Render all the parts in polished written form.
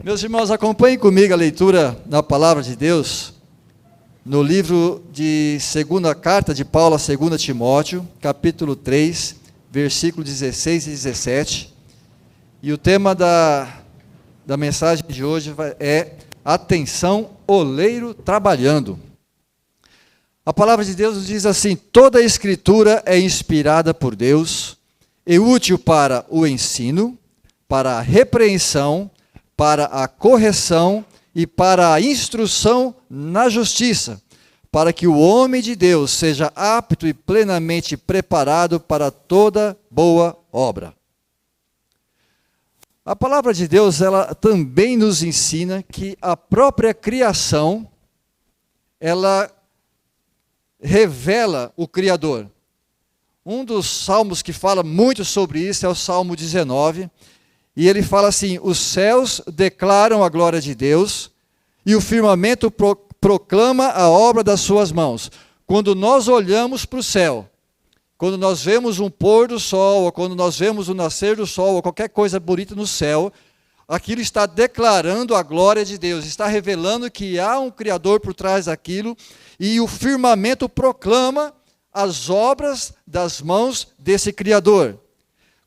Meus irmãos, acompanhem comigo a leitura da Palavra de Deus no livro de segunda carta de Paulo a 2 Timóteo, capítulo 3, versículos 16 e 17. E o tema da mensagem de hoje é Atenção, oleiro trabalhando. A Palavra de Deus diz assim: toda a Escritura é inspirada por Deus e útil para o ensino, para a repreensão, para a correção e para a instrução na justiça, para que o homem de Deus seja apto e plenamente preparado para toda boa obra. A palavra de Deus, ela também nos ensina que a própria criação, ela revela o Criador. Um dos salmos que fala muito sobre isso é o Salmo 19, e ele fala assim: os céus declaram a glória de Deus, e o firmamento proclama a obra das suas mãos. Quando nós olhamos para o céu, quando nós vemos um pôr do sol, ou quando nós vemos o nascer do sol, ou qualquer coisa bonita no céu, aquilo está declarando a glória de Deus, está revelando que há um Criador por trás daquilo, e o firmamento proclama as obras das mãos desse Criador.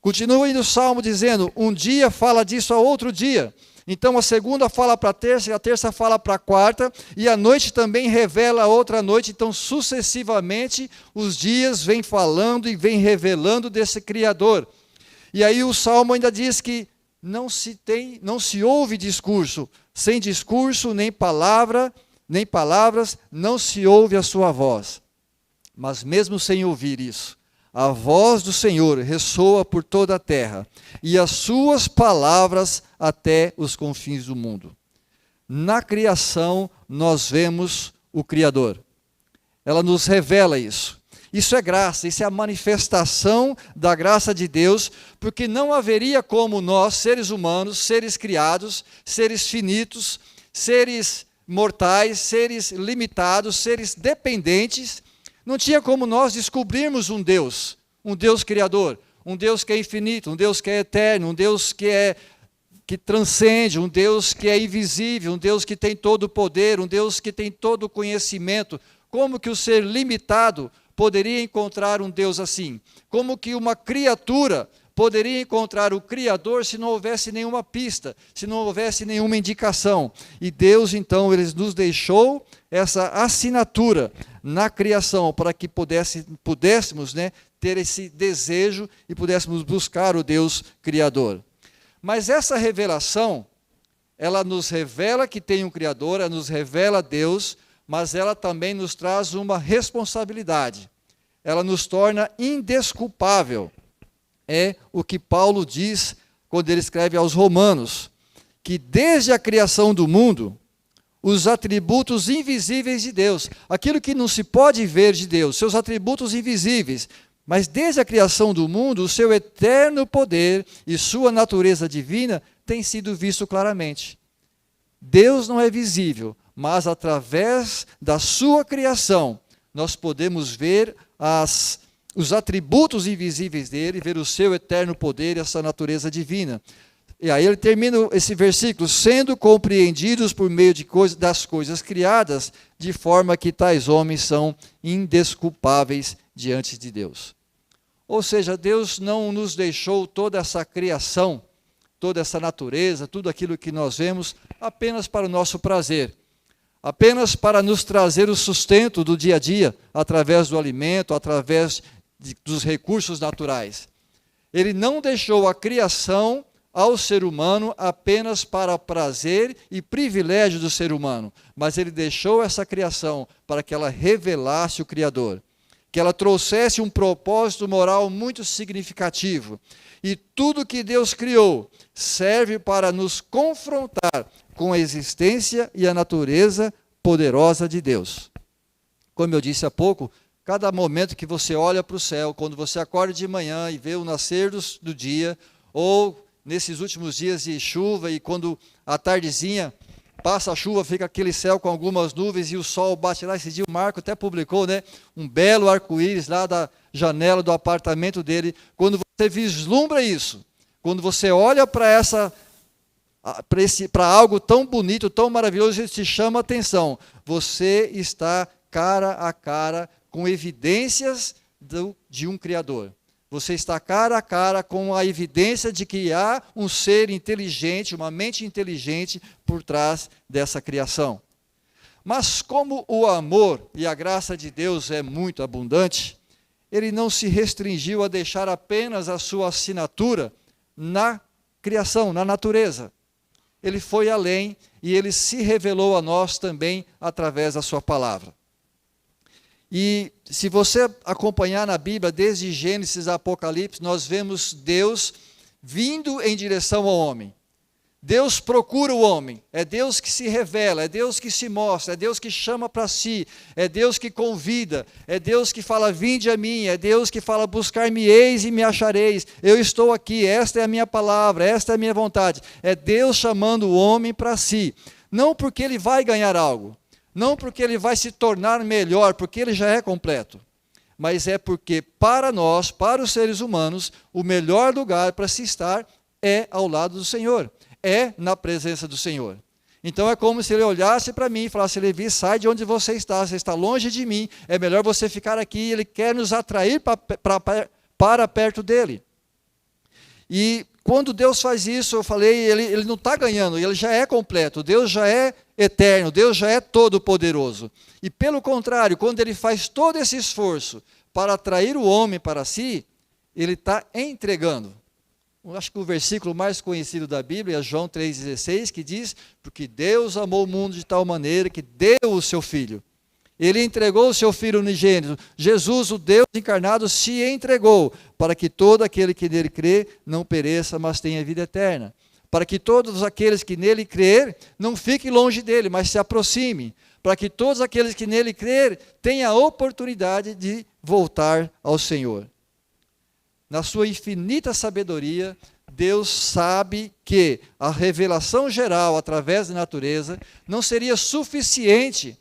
Continua indo o Salmo dizendo: um dia fala disso a outro dia. Então a segunda fala para a terça, e a terça fala para a quarta, e a noite também revela a outra noite. Então sucessivamente os dias vêm falando e vêm revelando desse Criador. E aí o Salmo ainda diz que não se ouve discurso, sem discurso nem palavras, não se ouve a sua voz. Mas mesmo sem ouvir isso, a voz do Senhor ressoa por toda a terra, e as suas palavras até os confins do mundo. Na criação nós vemos o Criador. Ela nos revela isso. Isso é graça, isso é a manifestação da graça de Deus, porque não haveria como nós, seres humanos, seres criados, seres finitos, seres mortais, seres limitados, seres dependentes, não tinha como nós descobrirmos um Deus criador, um Deus que é infinito, um Deus que é eterno, um Deus que transcende, um Deus que é invisível, um Deus que tem todo o poder, um Deus que tem todo o conhecimento. Como que o ser limitado poderia encontrar um Deus assim? Como que uma criatura poderia encontrar o Criador se não houvesse nenhuma pista, se não houvesse nenhuma indicação? E Deus, então, Ele nos deixou essa assinatura na criação, para que pudéssemos ter esse desejo e pudéssemos buscar o Deus Criador. Mas essa revelação, ela nos revela que tem um Criador, ela nos revela Deus, mas ela também nos traz uma responsabilidade. Ela nos torna indesculpável. É o que Paulo diz quando ele escreve aos Romanos, que desde a criação do mundo, os atributos invisíveis de Deus, aquilo que não se pode ver de Deus, seus atributos invisíveis, mas desde a criação do mundo, o seu eterno poder e sua natureza divina têm sido visto claramente. Deus não é visível, mas através da sua criação, nós podemos ver os atributos invisíveis dele, ver o seu eterno poder e essa natureza divina. E aí ele termina esse versículo: sendo compreendidos por meio das coisas criadas, de forma que tais homens são indesculpáveis diante de Deus. Ou seja, Deus não nos deixou toda essa criação, toda essa natureza, tudo aquilo que nós vemos, apenas para o nosso prazer, apenas para nos trazer o sustento do dia a dia, através do alimento, através dos recursos naturais. Ele não deixou a criação ao ser humano apenas para prazer e privilégio do ser humano, mas ele deixou essa criação para que ela revelasse o Criador, que ela trouxesse um propósito moral muito significativo. E tudo que Deus criou serve para nos confrontar com a existência e a natureza poderosa de Deus. Como eu disse há pouco, cada momento que você olha para o céu, quando você acorda de manhã e vê o nascer do dia, ou nesses últimos dias de chuva, e quando à tardezinha passa a chuva, fica aquele céu com algumas nuvens e o sol bate lá. Esse dia o Marco até publicou um belo arco-íris lá da janela do apartamento dele. Quando você vislumbra isso, quando você olha para essa para algo tão bonito, tão maravilhoso, ele te chama a atenção. Você está cara a cara com evidências de um Criador. Você está cara a cara com a evidência de que há um ser inteligente, uma mente inteligente por trás dessa criação. Mas como o amor e a graça de Deus é muito abundante, ele não se restringiu a deixar apenas a sua assinatura na criação, na natureza. Ele foi além e ele se revelou a nós também através da sua palavra. E se você acompanhar na Bíblia, desde Gênesis a Apocalipse, nós vemos Deus vindo em direção ao homem. Deus procura o homem, é Deus que se revela, é Deus que se mostra, é Deus que chama para si, é Deus que convida, é Deus que fala, vinde a mim, é Deus que fala, buscar-me-eis e me achareis, eu estou aqui, esta é a minha palavra, esta é a minha vontade. É Deus chamando o homem para si, não porque ele vai ganhar algo, não porque ele vai se tornar melhor, porque ele já é completo, mas é porque para nós, para os seres humanos, o melhor lugar para se estar é ao lado do Senhor. É na presença do Senhor. Então é como se ele olhasse para mim e falasse, Levi, sai de onde você está longe de mim, é melhor você ficar aqui, ele quer nos atrair para perto dele. E quando Deus faz isso, eu falei, ele não está ganhando, ele já é completo, Deus já é eterno, Deus já é todo-poderoso. E pelo contrário, quando ele faz todo esse esforço para atrair o homem para si, ele está entregando. Acho que o versículo mais conhecido da Bíblia é João 3,16, que diz, porque Deus amou o mundo de tal maneira que deu o seu Filho. Ele entregou o seu Filho unigênito. Jesus, o Deus encarnado, se entregou para que todo aquele que nele crê não pereça, mas tenha vida eterna. Para que todos aqueles que nele crer não fiquem longe dele, mas se aproximem. Para que todos aqueles que nele crer tenham a oportunidade de voltar ao Senhor. Na sua infinita sabedoria, Deus sabe que a revelação geral através da natureza não seria suficiente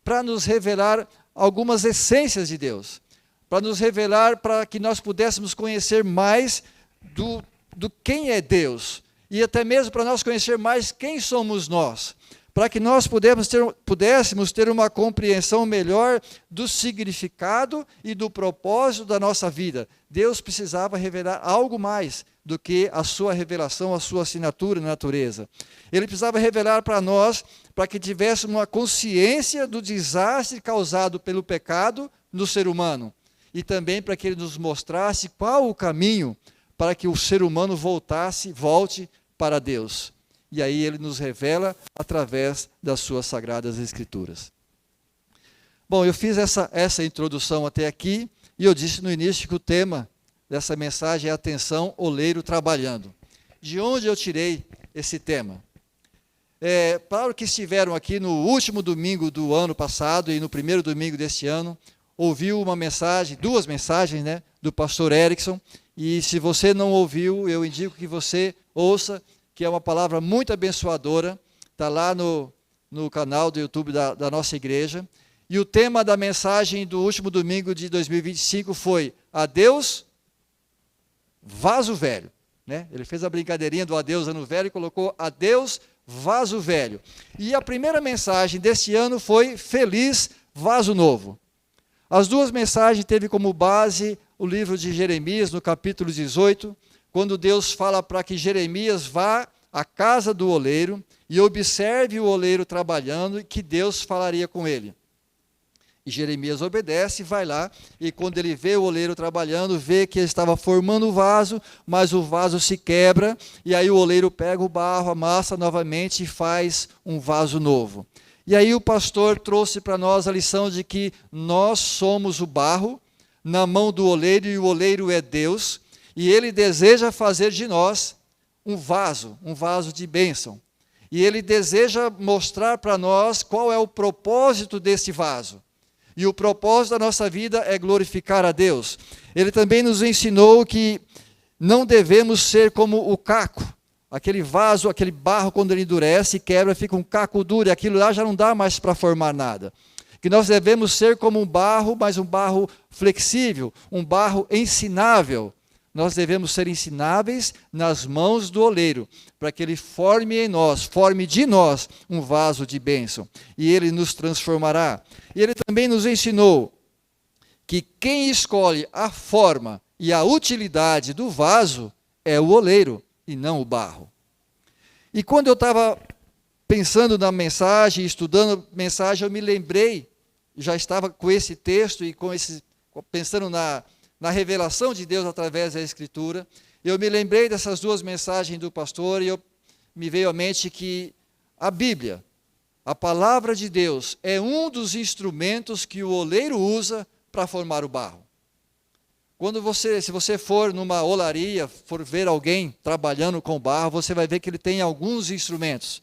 para nos revelar algumas essências de Deus, para nos revelar, para que nós pudéssemos conhecer mais do quem é Deus, e até mesmo para nós conhecer mais quem somos nós, para que nós pudéssemos ter uma compreensão melhor do significado e do propósito da nossa vida. Deus precisava revelar algo mais do que a sua revelação, a sua assinatura na natureza. Ele precisava revelar para nós, para que tivéssemos uma consciência do desastre causado pelo pecado no ser humano. E também para que ele nos mostrasse qual o caminho para que o ser humano volte para Deus. E aí ele nos revela através das suas sagradas escrituras. Bom, eu fiz essa introdução até aqui, e eu disse no início que o tema dessa mensagem é Atenção, Oleiro Trabalhando. De onde eu tirei esse tema? Para os que estiveram aqui no último domingo do ano passado e no primeiro domingo deste ano, ouviu uma mensagem, duas mensagens, né, do pastor Erickson, e se você não ouviu, eu indico que você ouça, que é uma palavra muito abençoadora, está lá no canal do YouTube da nossa igreja. E o tema da mensagem do último domingo de 2025 foi Adeus, vaso velho. Né? Ele fez a brincadeirinha do adeus ano velho e colocou adeus, vaso velho. E a primeira mensagem deste ano foi Feliz Vaso Novo. As duas mensagens teve como base o livro de Jeremias, no capítulo 18, quando Deus fala para que Jeremias vá à casa do oleiro e observe o oleiro trabalhando e que Deus falaria com ele. E Jeremias obedece, vai lá, e quando ele vê o oleiro trabalhando, vê que ele estava formando o vaso, mas o vaso se quebra, e aí o oleiro pega o barro, amassa novamente e faz um vaso novo. E aí o pastor trouxe para nós a lição de que nós somos o barro na mão do oleiro, e o oleiro é Deus, e ele deseja fazer de nós um vaso de bênção. E ele deseja mostrar para nós qual é o propósito desse vaso. E o propósito da nossa vida é glorificar a Deus. Ele também nos ensinou que não devemos ser como o caco. Aquele vaso, aquele barro, quando ele endurece e quebra, fica um caco duro, e aquilo lá já não dá mais para formar nada. Que nós devemos ser como um barro, mas um barro flexível, um barro ensinável, nós devemos ser ensináveis nas mãos do oleiro, para que ele forme em nós, forme de nós um vaso de bênção. E ele nos transformará. E ele também nos ensinou que quem escolhe a forma e a utilidade do vaso é o oleiro e não o barro. E quando eu estava pensando na mensagem, estudando a mensagem, eu me lembrei, já estava com esse texto e pensando na revelação de Deus através da Escritura, eu me lembrei dessas duas mensagens do pastor e me veio à mente que a Bíblia, a palavra de Deus, é um dos instrumentos que o oleiro usa para formar o barro. Se você for numa olaria, for ver alguém trabalhando com barro, você vai ver que ele tem alguns instrumentos.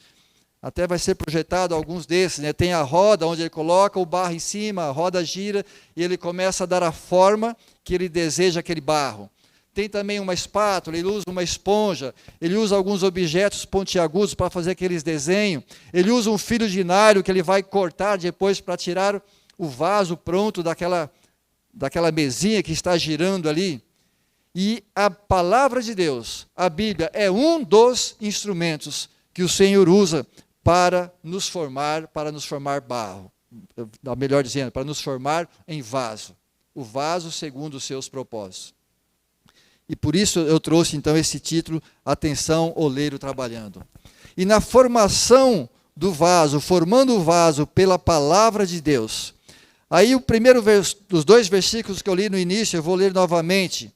Até vai ser projetado alguns desses, né? Tem a roda onde ele coloca o barro em cima, a roda gira e ele começa a dar a forma que ele deseja aquele barro. Tem também uma espátula, ele usa uma esponja, ele usa alguns objetos pontiagudos para fazer aqueles desenhos, ele usa um fio de nylon que ele vai cortar depois para tirar o vaso pronto daquela mesinha que está girando ali. E a palavra de Deus, a Bíblia, é um dos instrumentos que o Senhor usa para nos formar barro, melhor dizendo, para nos formar em vaso, o vaso segundo os seus propósitos. E por isso eu trouxe então esse título, Atenção, Oleiro Trabalhando. E na formação do vaso, formando o vaso pela palavra de Deus, aí o primeiro dos dois versículos que eu li no início, eu vou ler novamente.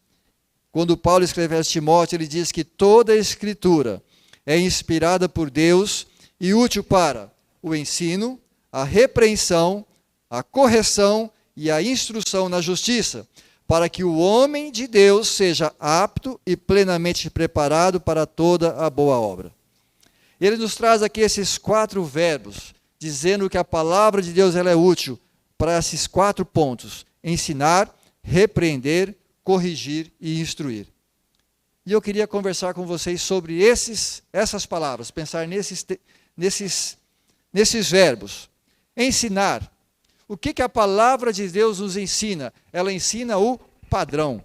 Quando Paulo escreve a Timóteo, ele diz que toda a Escritura é inspirada por Deus e útil para o ensino, a repreensão, a correção e a instrução na justiça, para que o homem de Deus seja apto e plenamente preparado para toda a boa obra. Ele nos traz aqui esses 4 verbos, dizendo que a palavra de Deus ela é útil para esses 4 pontos: ensinar, repreender, corrigir e instruir. E eu queria conversar com vocês sobre essas palavras, pensar nesses verbos. Ensinar. O que a palavra de Deus nos ensina? Ela ensina o padrão.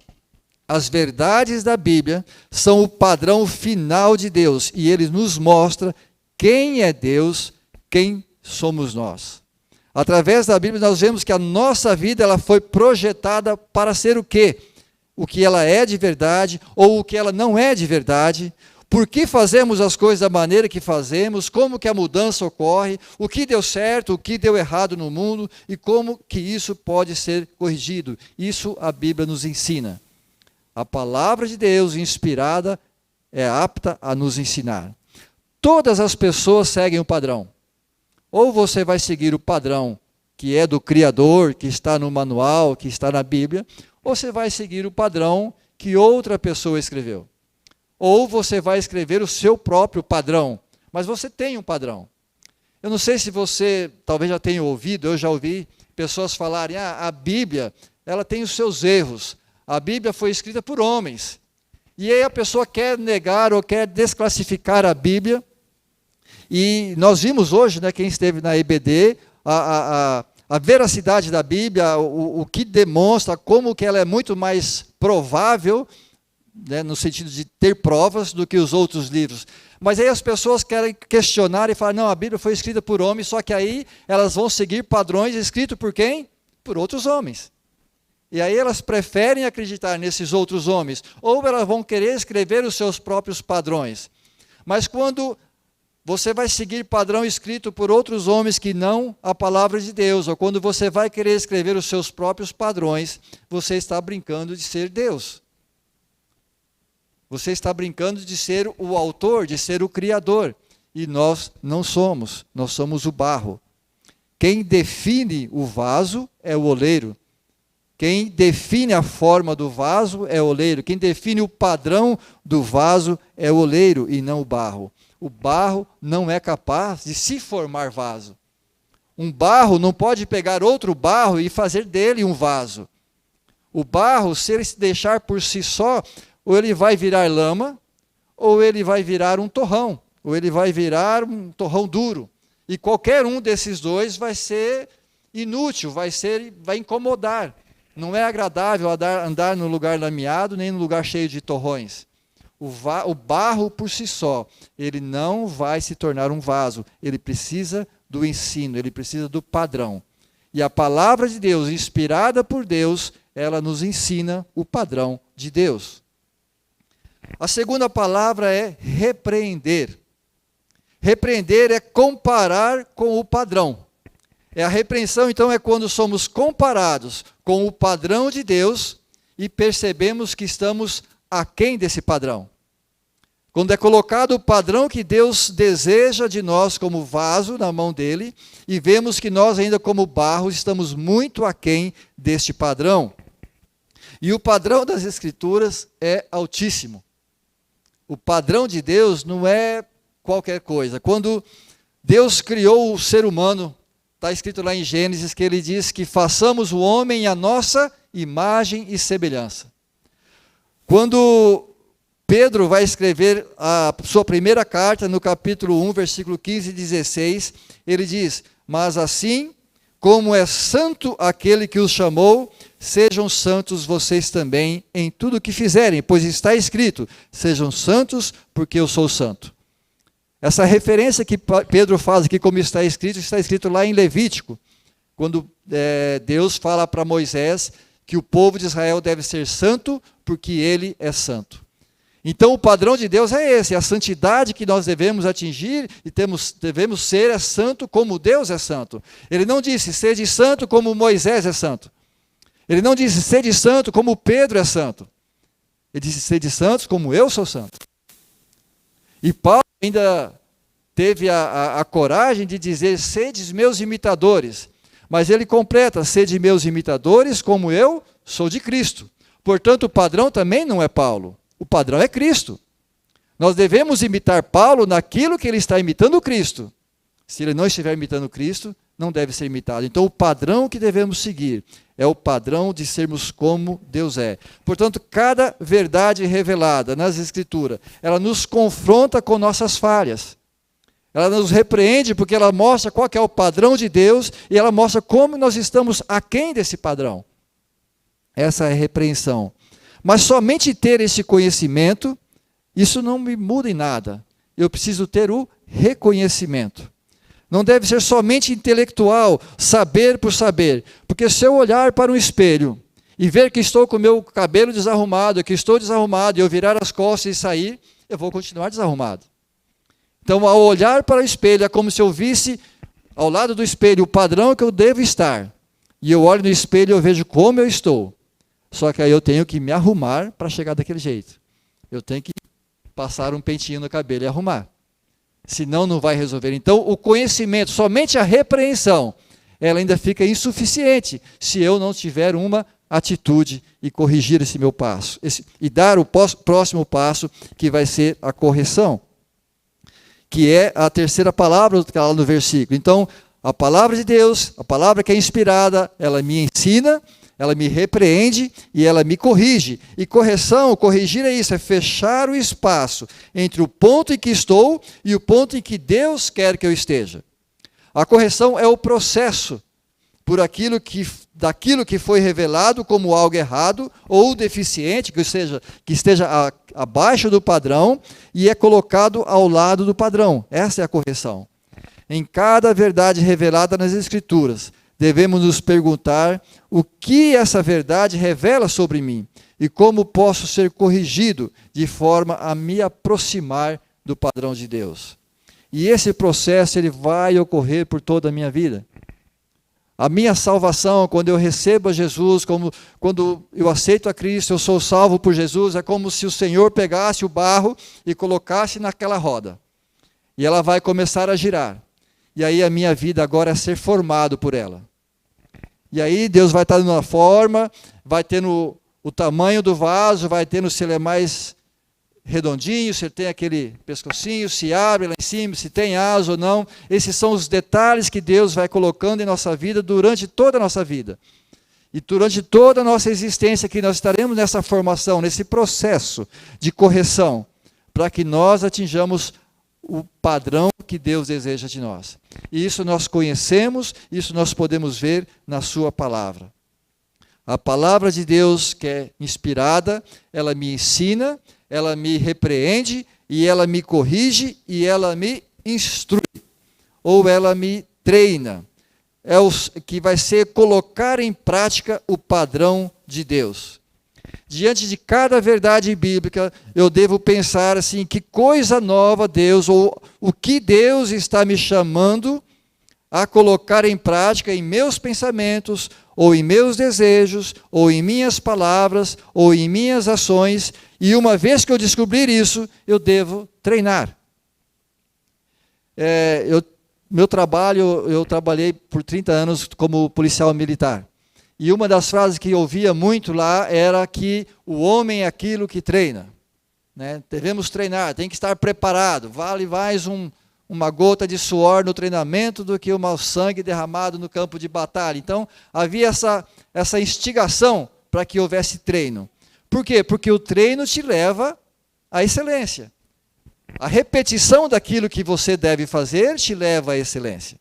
As verdades da Bíblia são o padrão final de Deus, e ele nos mostra quem é Deus, quem somos nós. Através da Bíblia nós vemos que a nossa vida ela foi projetada para ser o quê? O que ela é de verdade ou o que ela não é de verdade, por que fazemos as coisas da maneira que fazemos, como que a mudança ocorre, o que deu certo, o que deu errado no mundo e como que isso pode ser corrigido. Isso a Bíblia nos ensina. A palavra de Deus inspirada é apta a nos ensinar. Todas as pessoas seguem o padrão. Ou você vai seguir o padrão que é do Criador, que está no manual, que está na Bíblia, ou você vai seguir o padrão que outra pessoa escreveu. Ou você vai escrever o seu próprio padrão, mas você tem um padrão. Eu não sei se você talvez já tenha ouvido, eu já ouvi pessoas falarem, a Bíblia ela tem os seus erros, a Bíblia foi escrita por homens. E aí a pessoa quer negar ou quer desclassificar a Bíblia, e nós vimos hoje, né, quem esteve na EBD, a veracidade da Bíblia, o que demonstra como que ela é muito mais provável, né, no sentido de ter provas do que os outros livros. Mas aí as pessoas querem questionar e falar, não, a Bíblia foi escrita por homens, só que aí elas vão seguir padrões escritos por quem? Por outros homens. E aí elas preferem acreditar nesses outros homens, ou elas vão querer escrever os seus próprios padrões. Mas quando você vai seguir padrão escrito por outros homens que não a palavra de Deus, ou quando você vai querer escrever os seus próprios padrões, você está brincando de ser Deus. Você está brincando de ser o autor, de ser o criador. E nós não somos, nós somos o barro. Quem define o vaso é o oleiro. Quem define a forma do vaso é o oleiro. Quem define o padrão do vaso é o oleiro e não o barro. O barro não é capaz de se formar vaso. Um barro não pode pegar outro barro e fazer dele um vaso. O barro, se ele se deixar por si só, ou ele vai virar lama, ou ele vai virar um torrão, ou ele vai virar um torrão duro. E qualquer um desses dois vai ser inútil, vai incomodar. Não é agradável andar no lugar lameado, nem no lugar cheio de torrões. O barro por si só, ele não vai se tornar um vaso. Ele precisa do ensino, ele precisa do padrão. E a palavra de Deus, inspirada por Deus, ela nos ensina o padrão de Deus. A segunda palavra é repreender. Repreender é comparar com o padrão. A repreensão, então, é quando somos comparados com o padrão de Deus e percebemos que estamos aquém desse padrão. Quando é colocado o padrão que Deus deseja de nós como vaso na mão dele, e vemos que nós ainda como barro estamos muito aquém deste padrão. E o padrão das Escrituras é altíssimo. O padrão de Deus não é qualquer coisa. Quando Deus criou o ser humano, está escrito lá em Gênesis que ele diz que façamos o homem à nossa imagem e semelhança. Quando Pedro vai escrever a sua primeira carta, no capítulo 1, versículo 15 e 16, ele diz: mas assim como é santo aquele que os chamou, sejam santos vocês também em tudo o que fizerem, pois está escrito: sejam santos porque eu sou santo. Essa referência que Pedro faz aqui, como está escrito lá em Levítico, quando Deus fala para Moisés que o povo de Israel deve ser santo porque ele é santo. Então o padrão de Deus é esse, a santidade que nós devemos atingir e devemos ser é santo como Deus é santo. Ele não disse, sede santo como Moisés é santo. Ele não disse, sede santo como Pedro é santo. Ele disse, sede santos como eu sou santo. E Paulo ainda teve a coragem de dizer, sedes meus imitadores. Mas ele completa, sede meus imitadores como eu sou de Cristo. Portanto, o padrão também não é Paulo. O padrão é Cristo. Nós devemos imitar Paulo naquilo que ele está imitando Cristo. Se ele não estiver imitando Cristo, não deve ser imitado. Então, o padrão que devemos seguir é o padrão de sermos como Deus é. Portanto, cada verdade revelada nas Escrituras, ela nos confronta com nossas falhas. Ela nos repreende porque ela mostra qual que é o padrão de Deus e ela mostra como nós estamos aquém desse padrão. Essa é a repreensão. Mas somente ter esse conhecimento, isso não me muda em nada. Eu preciso ter o reconhecimento. Não deve ser somente intelectual, saber por saber. Porque se eu olhar para um espelho e ver que estou com o meu cabelo desarrumado, que estou desarrumado, e eu virar as costas e sair, eu vou continuar desarrumado. Então, ao olhar para o espelho, é como se eu visse ao lado do espelho o padrão que eu devo estar. E eu olho no espelho e eu vejo como eu estou. Só que aí eu tenho que me arrumar para chegar daquele jeito. Eu tenho que passar um pentinho no cabelo e arrumar. Senão não vai resolver. Então, o conhecimento, somente a repreensão, ela ainda fica insuficiente se eu não tiver uma atitude e corrigir esse meu passo. E dar o próximo passo, que vai ser a correção. Que é a terceira palavra que está lá no versículo. Então, a palavra de Deus, a palavra que é inspirada, ela me ensina, ela me repreende e ela me corrige. E correção, corrigir é isso, é fechar o espaço entre o ponto em que estou e o ponto em que Deus quer que eu esteja. A correção é o processo daquilo que foi revelado como algo errado ou deficiente, que esteja abaixo do padrão e é colocado ao lado do padrão. Essa é a correção. Em cada verdade revelada nas Escrituras, devemos nos perguntar o que essa verdade revela sobre mim e como posso ser corrigido de forma a me aproximar do padrão de Deus. E esse processo ele vai ocorrer por toda a minha vida. A minha salvação, quando eu recebo a Jesus, quando eu aceito a Cristo, eu sou salvo por Jesus, é como se o Senhor pegasse o barro e colocasse naquela roda. E ela vai começar a girar. E aí a minha vida agora é ser formado por ela. E aí Deus vai estar dando uma forma, vai tendo o tamanho do vaso, vai tendo se ele é mais redondinho, se ele tem aquele pescocinho, se abre lá em cima, se tem asa ou não. Esses são os detalhes que Deus vai colocando em nossa vida durante toda a nossa vida. E durante toda a nossa existência que nós estaremos nessa formação, nesse processo de correção, para que nós atinjamos o padrão que Deus deseja de nós. E isso nós conhecemos, isso nós podemos ver na sua palavra. A palavra de Deus, que é inspirada, ela me ensina, ela me repreende, e ela me corrige, e ela me instrui, ou ela me treina. É o que vai ser colocar em prática o padrão de Deus. Diante de cada verdade bíblica, eu devo pensar assim, que coisa nova Deus, ou o que Deus está me chamando a colocar em prática em meus pensamentos, ou em meus desejos, ou em minhas palavras, ou em minhas ações, e uma vez que eu descobrir isso, eu devo treinar. Meu trabalho, eu trabalhei por 30 anos como policial militar. E uma das frases que eu ouvia muito lá era que o homem é aquilo que treina. Né? Devemos treinar, tem que estar preparado. Vale mais uma gota de suor no treinamento do que um sangue derramado no campo de batalha. Então, havia essa instigação para que houvesse treino. Por quê? Porque o treino te leva à excelência. A repetição daquilo que você deve fazer te leva à excelência.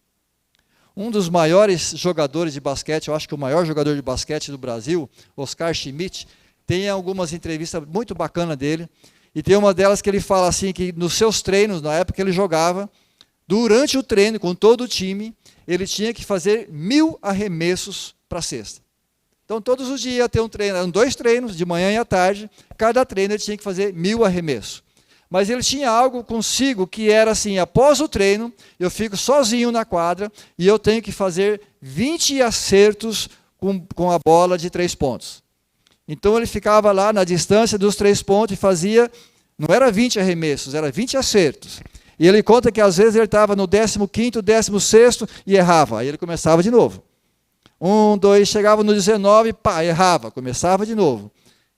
Um dos maiores jogadores de basquete, eu acho que o maior jogador de basquete do Brasil, Oscar Schmidt, tem algumas entrevistas muito bacanas dele, e tem uma delas que ele fala assim, que nos seus treinos, na época que ele jogava, durante o treino, com todo o time, ele tinha que fazer 1000 arremessos para a cesta. Então, todos os dias ia ter um treino, eram 2 treinos, de manhã e à tarde, cada treino ele tinha que fazer 1000 arremessos. Mas ele tinha algo consigo que era assim, após o treino, eu fico sozinho na quadra e eu tenho que fazer 20 acertos com a bola de 3 pontos. Então ele ficava lá na distância dos 3 pontos e fazia, não era 20 arremessos, era 20 acertos. E ele conta que às vezes ele estava no 15º, 16º e errava, aí ele começava de novo. 1, 2, chegava no 19, pá, errava, começava de novo.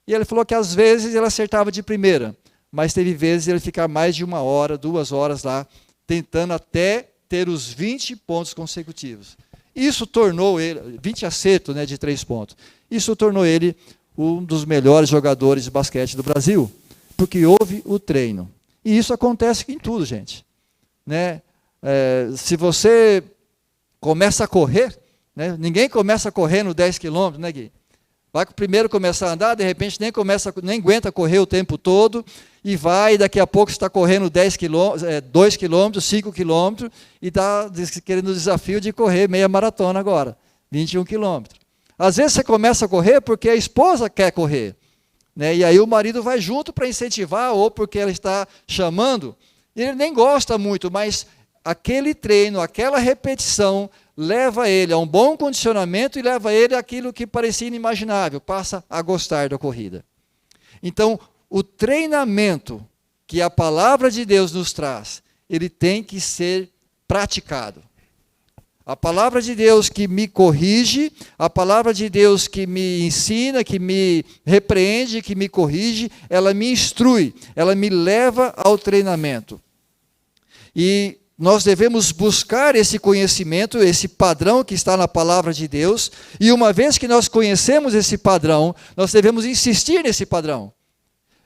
E ele falou que às vezes ele acertava de primeira, mas teve vezes ele ficar mais de 1 hora, 2 horas lá, tentando até ter os 20 pontos consecutivos. Isso tornou ele, 20 acertos, né, de 3 pontos, isso tornou ele um dos melhores jogadores de basquete do Brasil, porque houve o treino. E isso acontece em tudo, gente. Né? Se você começa a correr, né, ninguém começa a correr no 10 quilômetros, né, Gui? Vai primeiro começar a andar, de repente nem aguenta correr o tempo todo, e vai, daqui a pouco está correndo 2 quilômetros, 5 quilômetros, e está querendo o desafio de correr meia maratona agora, 21 quilômetros. Às vezes você começa a correr porque a esposa quer correr, né? E aí o marido vai junto para incentivar, ou porque ela está chamando, e ele nem gosta muito, mas aquele treino, aquela repetição, leva ele a um bom condicionamento e leva ele àquilo que parecia inimaginável, passa a gostar da corrida. Então, o treinamento que a palavra de Deus nos traz, ele tem que ser praticado. A palavra de Deus que me corrige, a palavra de Deus que me ensina, que me repreende, que me corrige, ela me instrui, ela me leva ao treinamento. E nós devemos buscar esse conhecimento, esse padrão que está na palavra de Deus, e uma vez que nós conhecemos esse padrão, nós devemos insistir nesse padrão.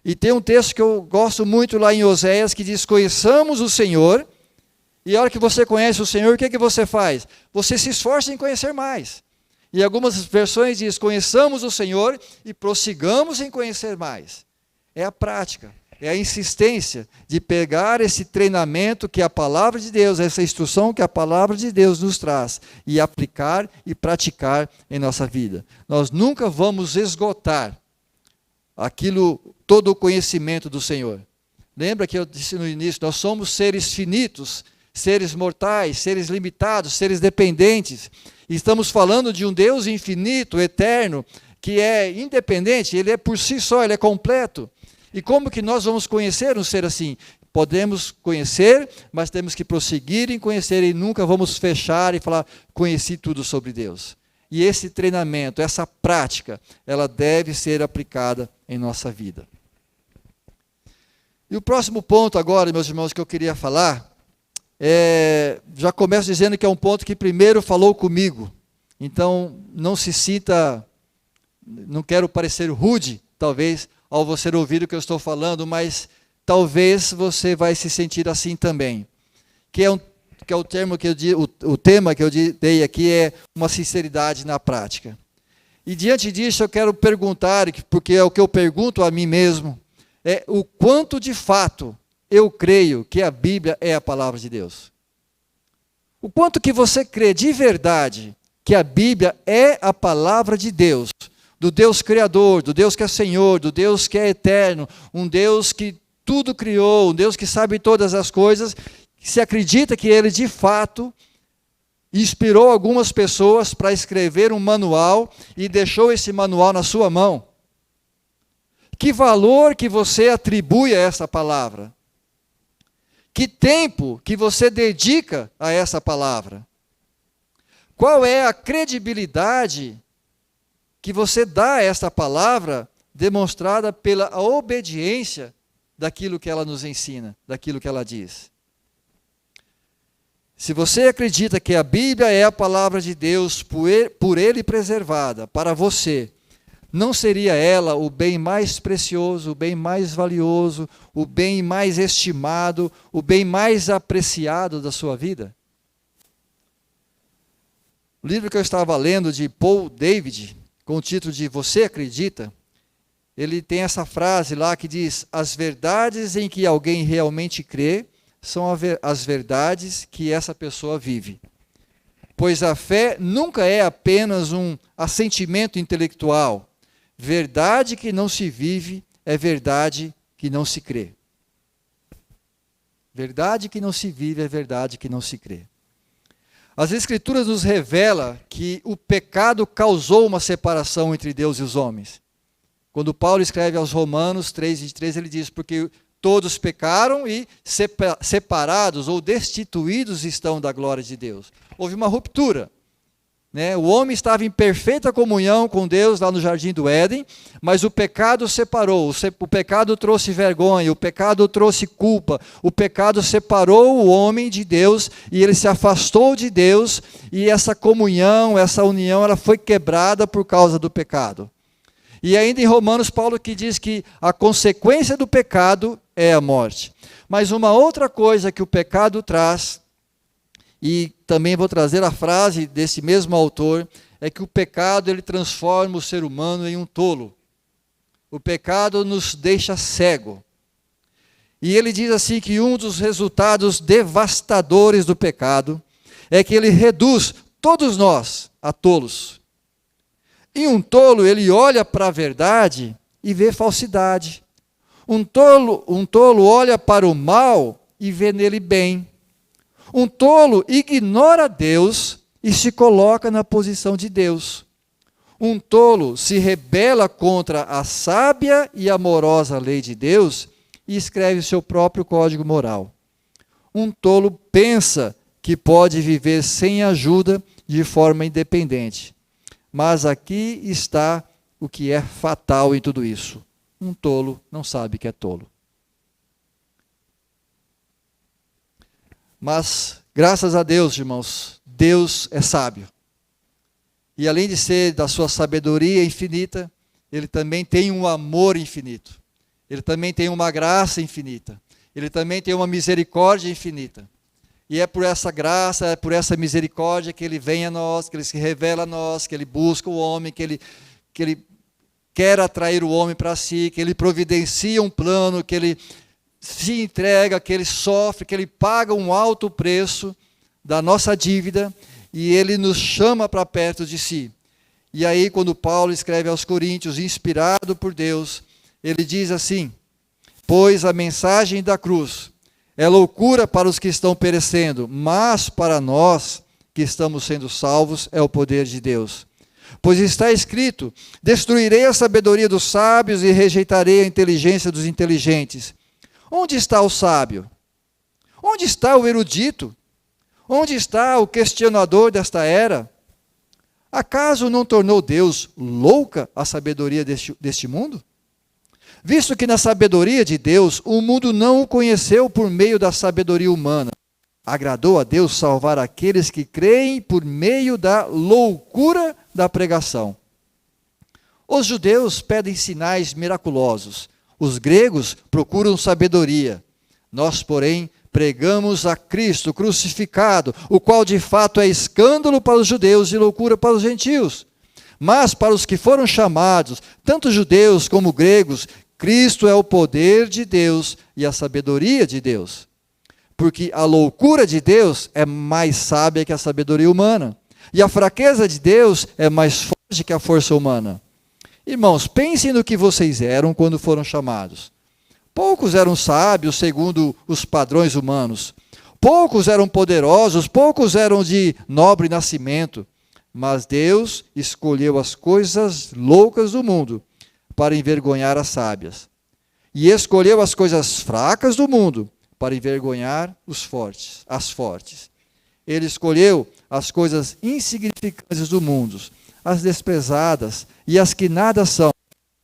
E tem um texto que eu gosto muito lá em Oséias, que diz, conheçamos o Senhor, e a hora que você conhece o Senhor, o que você faz? Você se esforça em conhecer mais. E algumas versões diz, conheçamos o Senhor e prossigamos em conhecer mais. É a prática. É a insistência de pegar esse treinamento que a palavra de Deus, essa instrução que a palavra de Deus nos traz, e aplicar e praticar em nossa vida. Nós nunca vamos esgotar todo o conhecimento do Senhor. Lembra que eu disse no início, nós somos seres finitos, seres mortais, seres limitados, seres dependentes. E estamos falando de um Deus infinito, eterno, que é independente, ele é por si só, ele é completo. E como que nós vamos conhecer um ser assim? Podemos conhecer, mas temos que prosseguir em conhecer e nunca vamos fechar e falar, conheci tudo sobre Deus. E esse treinamento, essa prática, ela deve ser aplicada em nossa vida. E o próximo ponto agora, meus irmãos, que eu queria falar, já começo dizendo que é um ponto que primeiro falou comigo. Então, não se sinta, não quero parecer rude, talvez, ao você ouvir o que eu estou falando, mas talvez você vai se sentir assim também. Que é o tema que eu dei aqui é uma sinceridade na prática. E diante disso eu quero perguntar, porque é o que eu pergunto a mim mesmo, é o quanto de fato eu creio que a Bíblia é a palavra de Deus. O quanto que você crê de verdade que a Bíblia é a palavra de Deus, do Deus Criador, do Deus que é Senhor, do Deus que é eterno, um Deus que tudo criou, um Deus que sabe todas as coisas, se acredita que Ele de fato inspirou algumas pessoas para escrever um manual e deixou esse manual na sua mão. Que valor que você atribui a essa palavra? Que tempo que você dedica a essa palavra? Qual é a credibilidade que você dá a essa palavra demonstrada pela obediência daquilo que ela nos ensina, daquilo que ela diz? Se você acredita que a Bíblia é a palavra de Deus por Ele preservada para você, não seria ela o bem mais precioso, o bem mais valioso, o bem mais estimado, o bem mais apreciado da sua vida? O livro que eu estava lendo de Paul David, com o título de Você Acredita? Ele tem essa frase lá que diz: as verdades em que alguém realmente crê são as verdades que essa pessoa vive. Pois a fé nunca é apenas um assentimento intelectual. Verdade que não se vive é verdade que não se crê. Verdade que não se vive é verdade que não se crê. As Escrituras nos revelam que o pecado causou uma separação entre Deus e os homens. Quando Paulo escreve aos Romanos 3:23, ele diz: porque todos pecaram e separados ou destituídos estão da glória de Deus. Houve uma ruptura. O homem estava em perfeita comunhão com Deus lá no Jardim do Éden, mas o pecado separou, o pecado trouxe vergonha, o pecado trouxe culpa, o pecado separou o homem de Deus e ele se afastou de Deus, e essa comunhão, essa união, ela foi quebrada por causa do pecado. E ainda em Romanos, Paulo que diz que a consequência do pecado é a morte. Mas uma outra coisa que o pecado traz, e também vou trazer a frase desse mesmo autor, é que o pecado ele transforma o ser humano em um tolo. O pecado nos deixa cego. E ele diz assim que um dos resultados devastadores do pecado é que ele reduz todos nós a tolos. E um tolo, ele olha para a verdade e vê falsidade. Um tolo olha para o mal e vê nele bem. Um tolo ignora Deus e se coloca na posição de Deus. Um tolo se rebela contra a sábia e amorosa lei de Deus e escreve seu próprio código moral. Um tolo pensa que pode viver sem ajuda de forma independente. Mas aqui está o que é fatal em tudo isso. Um tolo não sabe que é tolo. Mas, graças a Deus, irmãos, Deus é sábio. E além de ser da sua sabedoria infinita, Ele também tem um amor infinito. Ele também tem uma graça infinita. Ele também tem uma misericórdia infinita. E é por essa graça, é por essa misericórdia que Ele vem a nós, que Ele se revela a nós, que Ele busca o homem, que Ele quer atrair o homem para si, que Ele providencia um plano, que Ele se entrega, que Ele sofre, que Ele paga um alto preço da nossa dívida e Ele nos chama para perto de si. E aí, quando Paulo escreve aos Coríntios, inspirado por Deus, ele diz assim: pois a mensagem da cruz é loucura para os que estão perecendo, mas para nós que estamos sendo salvos é o poder de Deus. Pois está escrito: destruirei a sabedoria dos sábios e rejeitarei a inteligência dos inteligentes. Onde está o sábio? Onde está o erudito? Onde está o questionador desta era? Acaso não tornou Deus louca a sabedoria deste mundo? Visto que na sabedoria de Deus, o mundo não o conheceu por meio da sabedoria humana. Agradou a Deus salvar aqueles que creem por meio da loucura da pregação. Os judeus pedem sinais miraculosos. Os gregos procuram sabedoria. Nós, porém, pregamos a Cristo crucificado, o qual de fato é escândalo para os judeus e loucura para os gentios. Mas para os que foram chamados, tanto judeus como gregos, Cristo é o poder de Deus e a sabedoria de Deus. Porque a loucura de Deus é mais sábia que a sabedoria humana. E a fraqueza de Deus é mais forte que a força humana. Irmãos, pensem no que vocês eram quando foram chamados. Poucos eram sábios segundo os padrões humanos. Poucos eram poderosos, poucos eram de nobre nascimento. Mas Deus escolheu as coisas loucas do mundo para envergonhar as sábias. E escolheu as coisas fracas do mundo para envergonhar as fortes. Ele escolheu as coisas insignificantes do mundo, as desprezadas e as que nada são,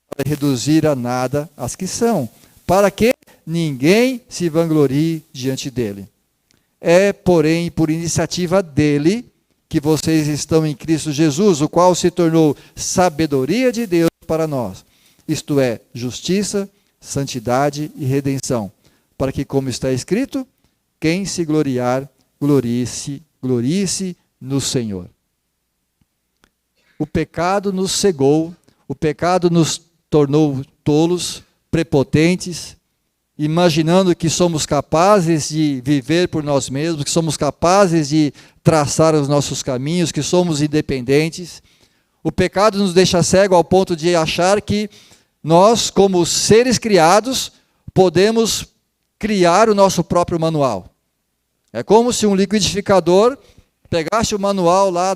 para reduzir a nada as que são, para que ninguém se vanglorie diante dele. É, porém, por iniciativa dele que vocês estão em Cristo Jesus, o qual se tornou sabedoria de Deus para nós, isto é, justiça, santidade e redenção, para que, como está escrito, quem se gloriar, glorie-se no Senhor. O pecado nos cegou, o pecado nos tornou tolos, prepotentes, imaginando que somos capazes de viver por nós mesmos, que somos capazes de traçar os nossos caminhos, que somos independentes. O pecado nos deixa cego ao ponto de achar que nós, como seres criados, podemos criar o nosso próprio manual. É como se um liquidificador pegasse o manual lá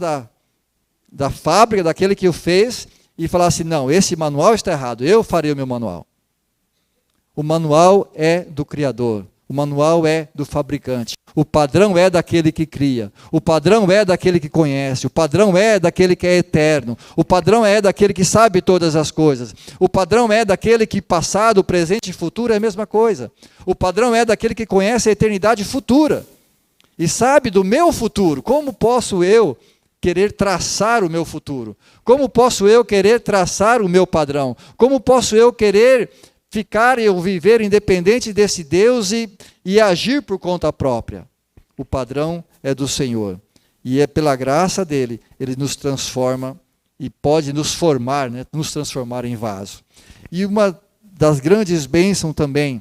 da fábrica, daquele que o fez, e falasse, não, esse manual está errado, eu farei o meu manual. O manual é do Criador, o manual é do fabricante, o padrão é daquele que cria, o padrão é daquele que conhece, o padrão é daquele que é eterno, o padrão é daquele que sabe todas as coisas, o padrão é daquele que passado, presente e futuro é a mesma coisa, o padrão é daquele que conhece a eternidade futura e sabe do meu futuro. Como posso eu querer traçar o meu futuro? Como posso eu querer traçar o meu padrão? Como posso eu querer ficar e viver independente desse Deus e agir por conta própria? O padrão é do Senhor. E é pela graça dele, ele nos transforma e pode nos formar, né, nos transformar em vaso. E uma das grandes bênçãos também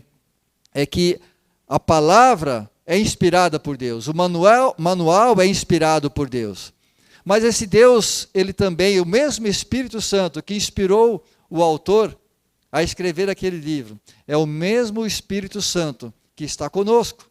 é que a palavra é inspirada por Deus. O manual é inspirado por Deus. Mas esse Deus, ele também, o mesmo Espírito Santo que inspirou o autor a escrever aquele livro, é o mesmo Espírito Santo que está conosco.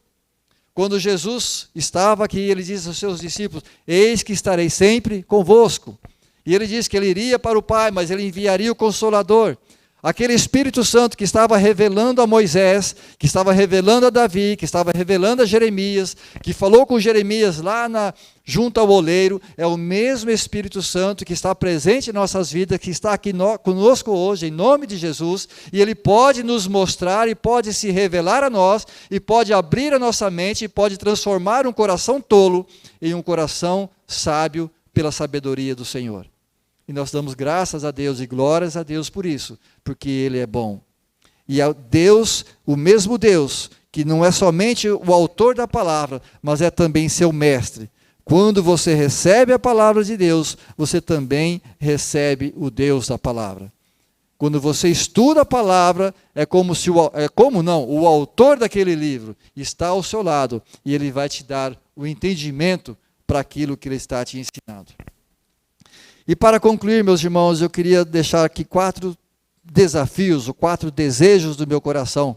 Quando Jesus estava aqui, ele disse aos seus discípulos, eis que estarei sempre convosco. E ele disse que ele iria para o Pai, mas ele enviaria o Consolador. Aquele Espírito Santo que estava revelando a Moisés, que estava revelando a Davi, que estava revelando a Jeremias, que falou com Jeremias lá junto ao oleiro, é o mesmo Espírito Santo que está presente em nossas vidas, que está aqui conosco hoje, em nome de Jesus, e ele pode nos mostrar e pode se revelar a nós, e pode abrir a nossa mente, e pode transformar um coração tolo em um coração sábio pela sabedoria do Senhor. E nós damos graças a Deus e glórias a Deus por isso, porque Ele é bom. E é Deus, o mesmo Deus, que não é somente o autor da palavra, mas é também seu mestre. Quando você recebe a palavra de Deus, você também recebe o Deus da palavra. Quando você estuda a palavra, é como se o autor daquele livro está ao seu lado e ele vai te dar o entendimento para aquilo que ele está te ensinando. E para concluir, meus irmãos, eu queria deixar aqui 4 desafios, ou 4 desejos do meu coração.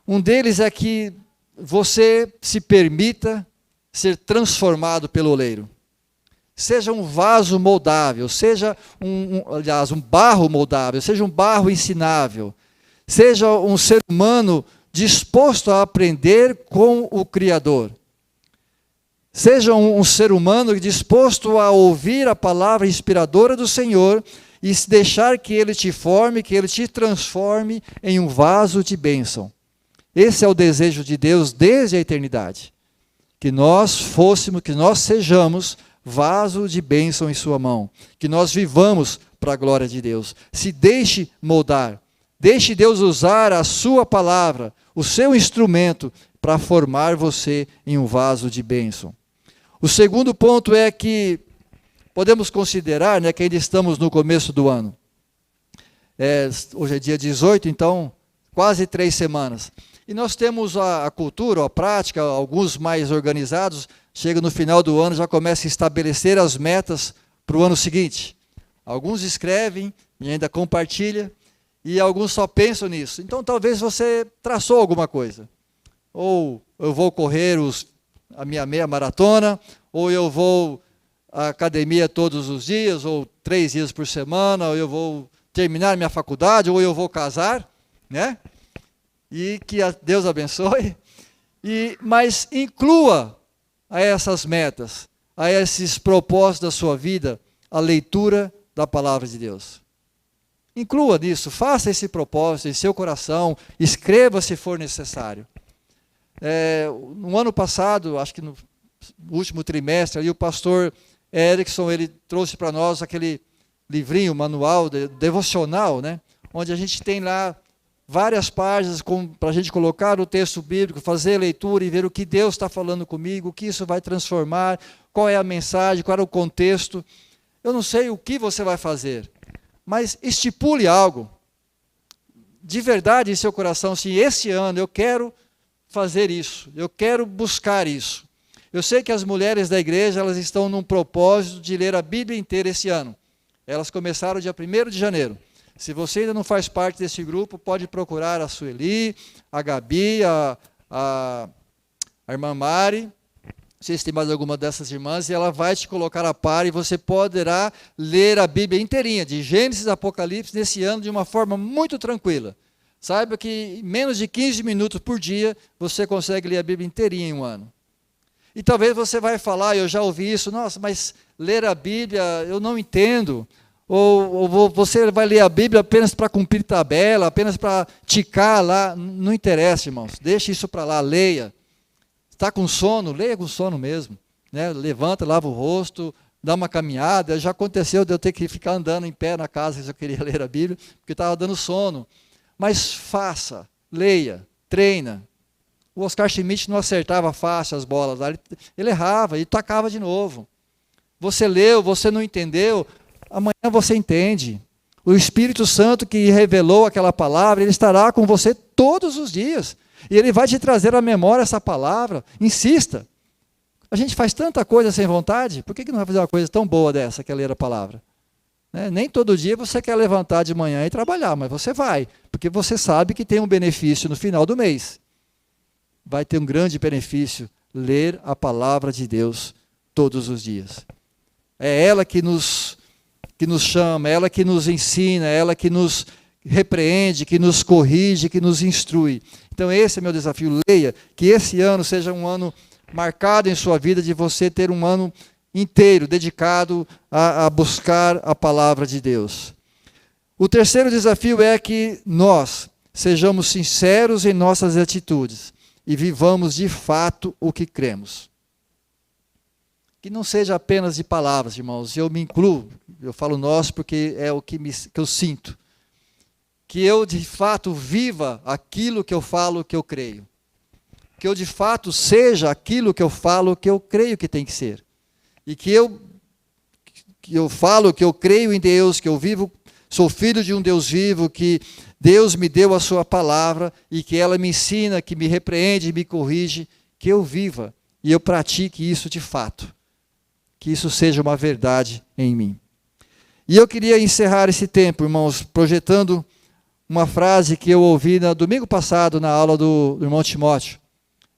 Um deles é que você se permita ser transformado pelo oleiro. Seja um vaso moldável, seja um barro moldável, seja um barro ensinável, seja um ser humano disposto a aprender com o Criador. Seja um ser humano disposto a ouvir a palavra inspiradora do Senhor e se deixar que Ele te forme, que Ele te transforme em um vaso de bênção. Esse é o desejo de Deus desde a eternidade. Que nós sejamos vaso de bênção em sua mão. Que nós vivamos para a glória de Deus. Se deixe moldar. Deixe Deus usar a sua palavra, o seu instrumento, para formar você em um vaso de bênção. O segundo ponto é que podemos considerar, né, que ainda estamos no começo do ano. Hoje é dia 18, então quase 3 semanas. E nós temos a cultura, a prática, alguns mais organizados, chega no final do ano, já começa a estabelecer as metas para o ano seguinte. Alguns escrevem e ainda compartilham, e alguns só pensam nisso. Então talvez você traçou alguma coisa. Ou eu vou correr a minha meia maratona, ou eu vou à academia todos os dias, ou 3 dias por semana, ou eu vou terminar minha faculdade, ou eu vou casar, né? E que Deus abençoe. Mas inclua a essas metas, a esses propósitos da sua vida, a leitura da palavra de Deus. Inclua nisso, faça esse propósito em seu coração, escreva se for necessário. No ano passado, acho que no último trimestre, ali, o pastor Erickson, ele trouxe para nós aquele livrinho, manual, devocional, né? Onde a gente tem lá várias páginas para a gente colocar o texto bíblico, fazer a leitura e ver o que Deus está falando comigo, o que isso vai transformar, qual é a mensagem, qual é o contexto. Eu não sei o que você vai fazer, mas estipule algo, de verdade em seu coração, assim, esse ano eu quero fazer isso, eu quero buscar isso. Eu sei que as mulheres da igreja, elas estão num propósito de ler a Bíblia inteira esse ano. Elas começaram dia 1º de janeiro. Se você ainda não faz parte desse grupo, pode procurar a Sueli, a Gabi, a irmã Mari, não sei se tem mais alguma dessas irmãs, e ela vai te colocar a par e você poderá ler a Bíblia inteirinha, de Gênesis a Apocalipse, nesse ano de uma forma muito tranquila. Saiba que em menos de 15 minutos por dia, você consegue ler a Bíblia inteirinha em um ano. E talvez você vai falar, eu já ouvi isso, nossa, mas ler a Bíblia eu não entendo. Ou você vai ler a Bíblia apenas para cumprir tabela, apenas para ticar lá. Não interessa, irmãos, deixe isso para lá, leia. Está com sono? Leia com sono mesmo. Né? Levanta, lava o rosto, dá uma caminhada. Já aconteceu de eu ter que ficar andando em pé na casa se eu queria ler a Bíblia, porque estava dando sono. Mas faça, leia, treina. O Oscar Schmidt não acertava fácil as bolas, ele errava e tacava de novo. Você leu, você não entendeu, amanhã você entende. O Espírito Santo que revelou aquela palavra, ele estará com você todos os dias. E ele vai te trazer à memória essa palavra. Insista. A gente faz tanta coisa sem vontade, por que não vai fazer uma coisa tão boa dessa, que é ler a palavra? Nem todo dia você quer levantar de manhã e trabalhar, mas você vai, porque você sabe que tem um benefício no final do mês. Vai ter um grande benefício ler a palavra de Deus todos os dias. É ela que nos chama, é ela que nos ensina, é ela que nos repreende, que nos corrige, que nos instrui. Então esse é meu desafio, leia, que esse ano seja um ano marcado em sua vida de você ter um ano inteiro dedicado a buscar a palavra de Deus. O terceiro desafio é que nós sejamos sinceros em nossas atitudes e vivamos de fato o que cremos. Que não seja apenas de palavras, irmãos, eu me incluo, eu falo nós porque é o que eu sinto. Que eu de fato viva aquilo que eu falo que eu creio. Que eu de fato seja aquilo que eu falo que eu creio que tem que ser. E que eu falo que eu creio em Deus, que eu vivo, sou filho de um Deus vivo, que Deus me deu a sua palavra e que ela me ensina, que me repreende, me corrige, que eu viva e eu pratique isso de fato. Que isso seja uma verdade em mim. E eu queria encerrar esse tempo, irmãos, projetando uma frase que eu ouvi no domingo passado na aula do irmão Timóteo,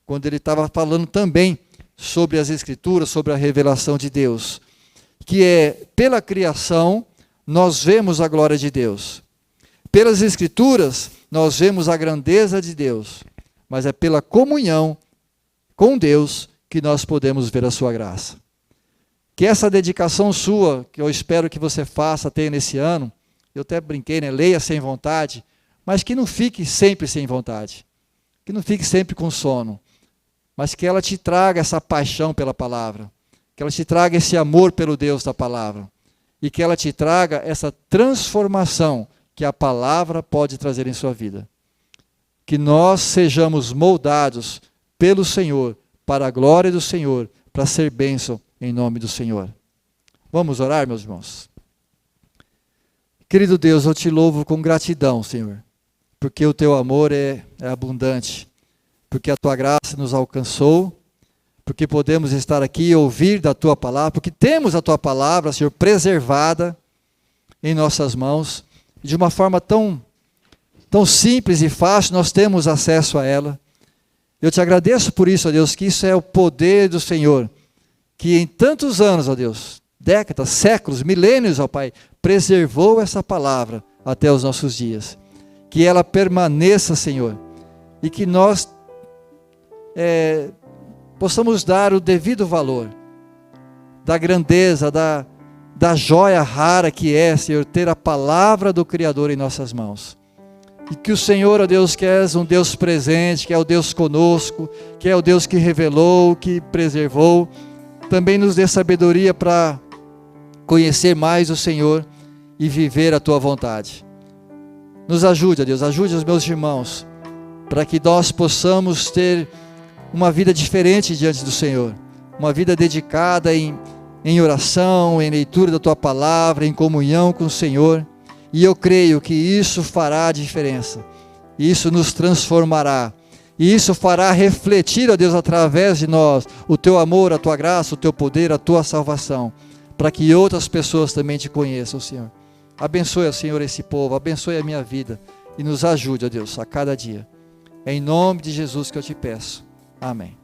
quando ele estava falando também sobre as Escrituras, sobre a revelação de Deus, que é, pela criação, nós vemos a glória de Deus. Pelas Escrituras, nós vemos a grandeza de Deus, mas é pela comunhão com Deus que nós podemos ver a sua graça. Que essa dedicação sua, que eu espero que você faça, tenha nesse ano, eu até brinquei, né? Leia sem vontade, mas que não fique sempre sem vontade, que não fique sempre com sono, mas que ela te traga essa paixão pela palavra, que ela te traga esse amor pelo Deus da palavra, e que ela te traga essa transformação que a palavra pode trazer em sua vida. Que nós sejamos moldados pelo Senhor, para a glória do Senhor, para ser bênção em nome do Senhor. Vamos orar, meus irmãos? Querido Deus, eu te louvo com gratidão, Senhor, porque o teu amor é abundante, porque a tua graça nos alcançou, porque podemos estar aqui e ouvir da tua palavra, porque temos a tua palavra, Senhor, preservada em nossas mãos, de uma forma tão simples e fácil, nós temos acesso a ela. Eu te agradeço por isso, ó Deus, que isso é o poder do Senhor, que em tantos anos, ó Deus, décadas, séculos, milênios, ó Pai, preservou essa palavra até os nossos dias. Que ela permaneça, Senhor, e que nós possamos dar o devido valor da grandeza, da joia rara que é, Senhor, ter a palavra do Criador em nossas mãos. E que o Senhor, ó Deus, que és um Deus presente, que é o Deus conosco, que é o Deus que revelou, que preservou, também nos dê sabedoria para conhecer mais o Senhor e viver a tua vontade. Nos ajude, ó Deus, ajude os meus irmãos, para que nós possamos ter uma vida diferente diante do Senhor, uma vida dedicada em oração, em leitura da tua palavra, em comunhão com o Senhor, e eu creio que isso fará a diferença, isso nos transformará, e isso fará refletir, ó Deus, através de nós, o teu amor, a tua graça, o teu poder, a tua salvação, para que outras pessoas também te conheçam, Senhor. Abençoe, Senhor, esse povo, abençoe a minha vida, e nos ajude, ó Deus, a cada dia. É em nome de Jesus que eu te peço. Amém.